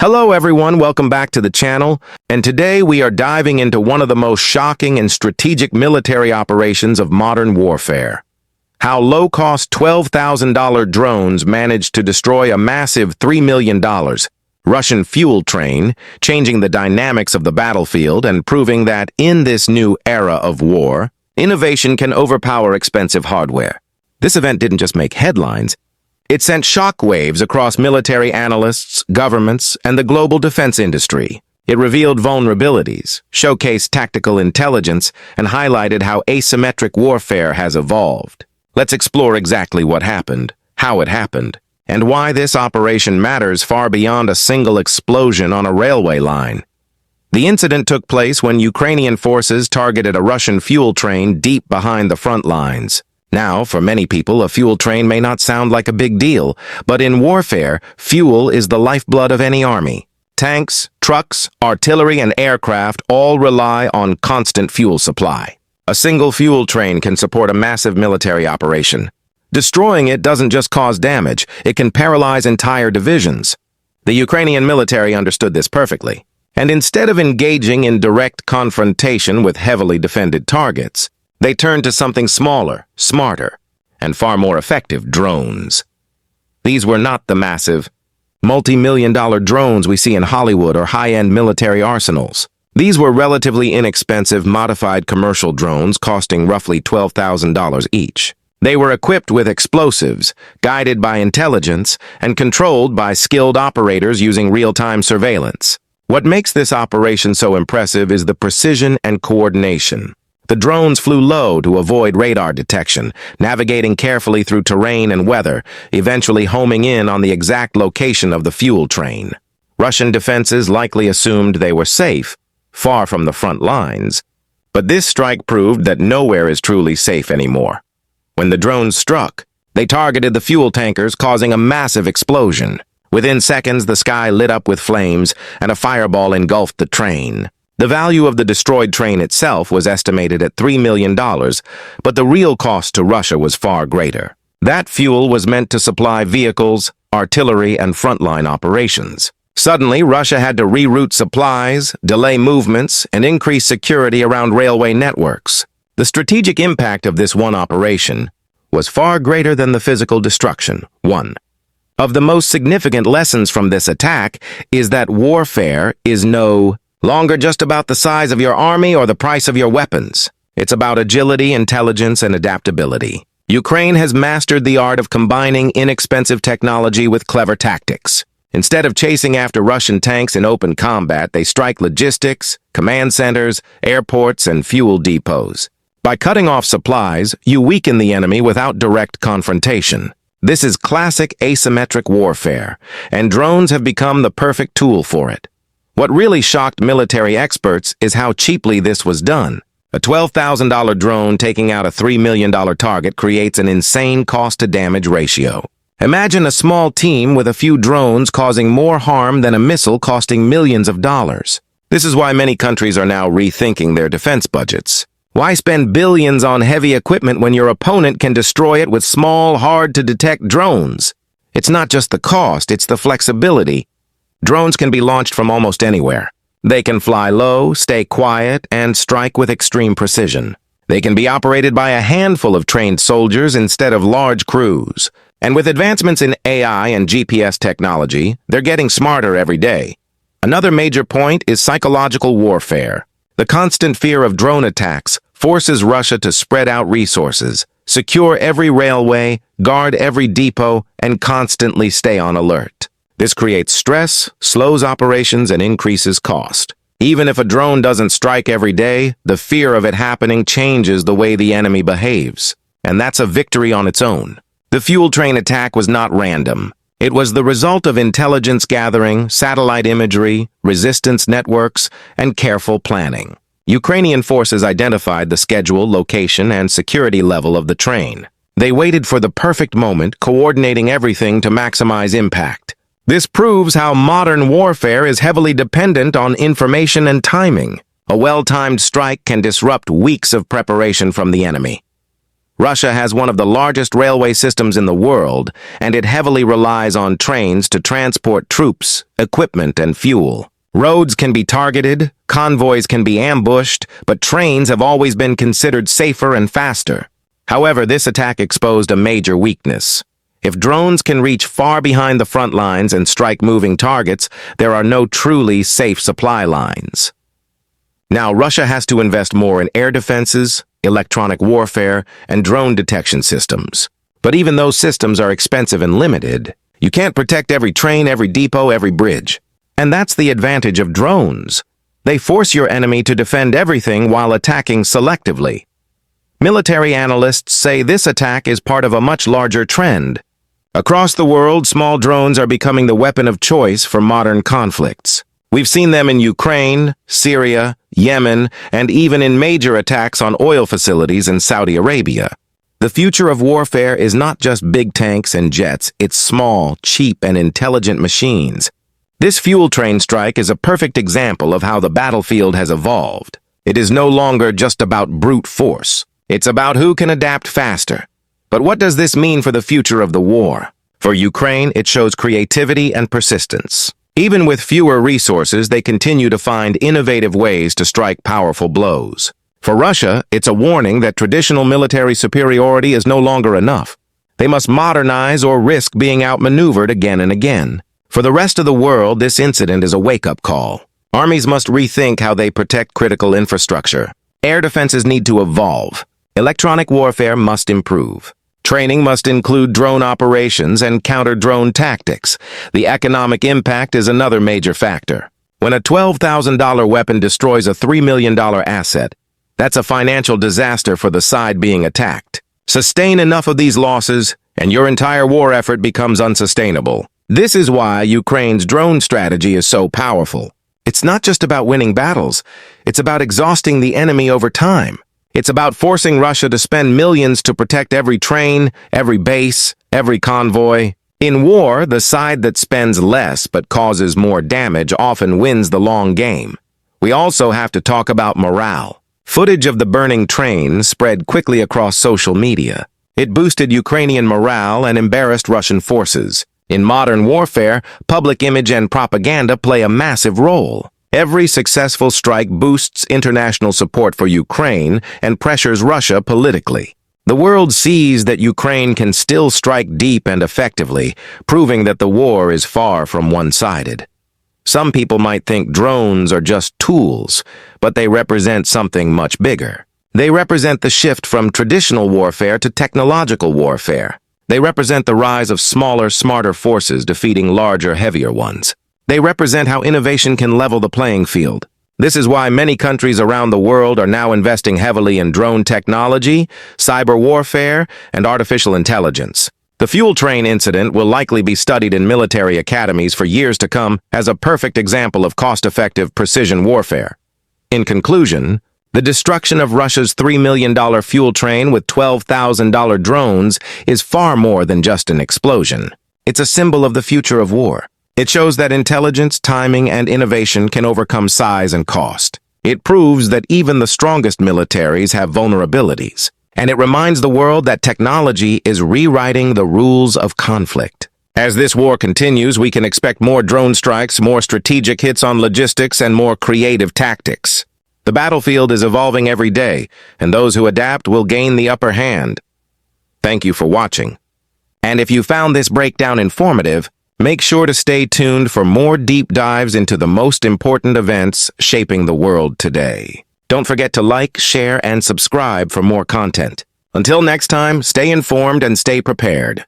Hello everyone, welcome back to the channel, and today we are diving into one of the most shocking and strategic military operations of modern warfare. How low-cost $12,000 drones managed to destroy a massive $3 million Russian fuel train, changing the dynamics of the battlefield and proving that in this new era of war, innovation can overpower expensive hardware. This event didn't just make headlines, it sent shockwaves across military analysts, governments, and the global defense industry. It revealed vulnerabilities, showcased tactical intelligence, and highlighted how asymmetric warfare has evolved. Let's explore exactly what happened, how it happened, and why this operation matters far beyond a single explosion on a railway line. The incident took place when Ukrainian forces targeted a Russian fuel train deep behind the front lines. Now, for many people, a fuel train may not sound like a big deal, but in warfare, fuel is the lifeblood of any army. Tanks, trucks, artillery, and aircraft all rely on constant fuel supply. A single fuel train can support a massive military operation. Destroying it doesn't just cause damage, it can paralyze entire divisions. The Ukrainian military understood this perfectly, and instead of engaging in direct confrontation with heavily defended targets, they turned to something smaller, smarter, and far more effective: drones. These were not the massive, multi-million-dollar drones we see in Hollywood or high-end military arsenals. These were relatively inexpensive, modified commercial drones costing roughly $12,000 each. They were equipped with explosives, guided by intelligence, and controlled by skilled operators using real-time surveillance. What makes this operation so impressive is the precision and coordination. The drones flew low to avoid radar detection, navigating carefully through terrain and weather, eventually homing in on the exact location of the fuel train. Russian defenses likely assumed they were safe, far from the front lines. But this strike proved that nowhere is truly safe anymore. When the drones struck, they targeted the fuel tankers, causing a massive explosion. Within seconds, the sky lit up with flames, and a fireball engulfed the train. The value of the destroyed train itself was estimated at $3 million, but the real cost to Russia was far greater. That fuel was meant to supply vehicles, artillery, and frontline operations. Suddenly, Russia had to reroute supplies, delay movements, and increase security around railway networks. The strategic impact of this one operation was far greater than the physical destruction. One of the most significant lessons from this attack is that warfare is no longer just about the size of your army or the price of your weapons. It's about agility, intelligence, and adaptability. Ukraine has mastered the art of combining inexpensive technology with clever tactics. Instead of chasing after Russian tanks in open combat, they strike logistics, command centers, airports, and fuel depots. By cutting off supplies, you weaken the enemy without direct confrontation. This is classic asymmetric warfare, and drones have become the perfect tool for it. What really shocked military experts is how cheaply this was done. A $12,000 drone taking out a $3 million target creates an insane cost-to-damage ratio. Imagine a small team with a few drones causing more harm than a missile costing millions of dollars. This is why many countries are now rethinking their defense budgets. Why spend billions on heavy equipment when your opponent can destroy it with small, hard-to-detect drones? It's not just the cost, it's the flexibility. Drones can be launched from almost anywhere. They can fly low, stay quiet, and strike with extreme precision. They can be operated by a handful of trained soldiers instead of large crews. And with advancements in AI and GPS technology, they're getting smarter every day. Another major point is psychological warfare. The constant fear of drone attacks forces Russia to spread out resources, secure every railway, guard every depot, and constantly stay on alert. This creates stress, slows operations, and increases cost. Even if a drone doesn't strike every day, the fear of it happening changes the way the enemy behaves. And that's a victory on its own. The fuel train attack was not random. It was the result of intelligence gathering, satellite imagery, resistance networks, and careful planning. Ukrainian forces identified the schedule, location, and security level of the train. They waited for the perfect moment, coordinating everything to maximize impact. This proves how modern warfare is heavily dependent on information and timing. A well-timed strike can disrupt weeks of preparation from the enemy. Russia has one of the largest railway systems in the world, and it heavily relies on trains to transport troops, equipment, and fuel. Roads can be targeted, convoys can be ambushed, but trains have always been considered safer and faster. However, this attack exposed a major weakness. If drones can reach far behind the front lines and strike moving targets, there are no truly safe supply lines. Now, Russia has to invest more in air defenses, electronic warfare, and drone detection systems. But even those systems are expensive and limited. You can't protect every train, every depot, every bridge. And that's the advantage of drones. They force your enemy to defend everything while attacking selectively. Military analysts say this attack is part of a much larger trend. Across the world, small drones are becoming the weapon of choice for modern conflicts. We've seen them in Ukraine, Syria, Yemen, and even in major attacks on oil facilities in Saudi Arabia. The future of warfare is not just big tanks and jets, it's small, cheap, and intelligent machines. This fuel train strike is a perfect example of how the battlefield has evolved. It is no longer just about brute force. It's about who can adapt faster. But what does this mean for the future of the war? For Ukraine, it shows creativity and persistence. Even with fewer resources, they continue to find innovative ways to strike powerful blows. For Russia, it's a warning that traditional military superiority is no longer enough. They must modernize or risk being outmaneuvered again and again. For the rest of the world, this incident is a wake-up call. Armies must rethink how they protect critical infrastructure. Air defenses need to evolve. Electronic warfare must improve. Training must include drone operations and counter-drone tactics. The economic impact is another major factor. When a $12,000 weapon destroys a $3 million asset, that's a financial disaster for the side being attacked. Sustain enough of these losses, and your entire war effort becomes unsustainable. This is why Ukraine's drone strategy is so powerful. It's not just about winning battles. It's about exhausting the enemy over time. It's about forcing Russia to spend millions to protect every train, every base, every convoy. In war, the side that spends less but causes more damage often wins the long game. We also have to talk about morale. Footage of the burning train spread quickly across social media. It boosted Ukrainian morale and embarrassed Russian forces. In modern warfare, public image and propaganda play a massive role. Every successful strike boosts international support for Ukraine and pressures Russia politically. The world sees that Ukraine can still strike deep and effectively, proving that the war is far from one-sided. Some people might think drones are just tools, but they represent something much bigger. They represent the shift from traditional warfare to technological warfare. They represent the rise of smaller, smarter forces defeating larger, heavier ones. They represent how innovation can level the playing field. This is why many countries around the world are now investing heavily in drone technology, cyber warfare, and artificial intelligence. The fuel train incident will likely be studied in military academies for years to come as a perfect example of cost-effective precision warfare. In conclusion, the destruction of Russia's $3 million fuel train with $12,000 drones is far more than just an explosion. It's a symbol of the future of war. It shows that intelligence, timing, and innovation can overcome size and cost. It proves that even the strongest militaries have vulnerabilities. And it reminds the world that technology is rewriting the rules of conflict. As this war continues, we can expect more drone strikes, more strategic hits on logistics, and more creative tactics. The battlefield is evolving every day, and those who adapt will gain the upper hand. Thank you for watching. And if you found this breakdown informative, make sure to stay tuned for more deep dives into the most important events shaping the world today. Don't forget to like, share, and subscribe for more content. Until next time, stay informed and stay prepared.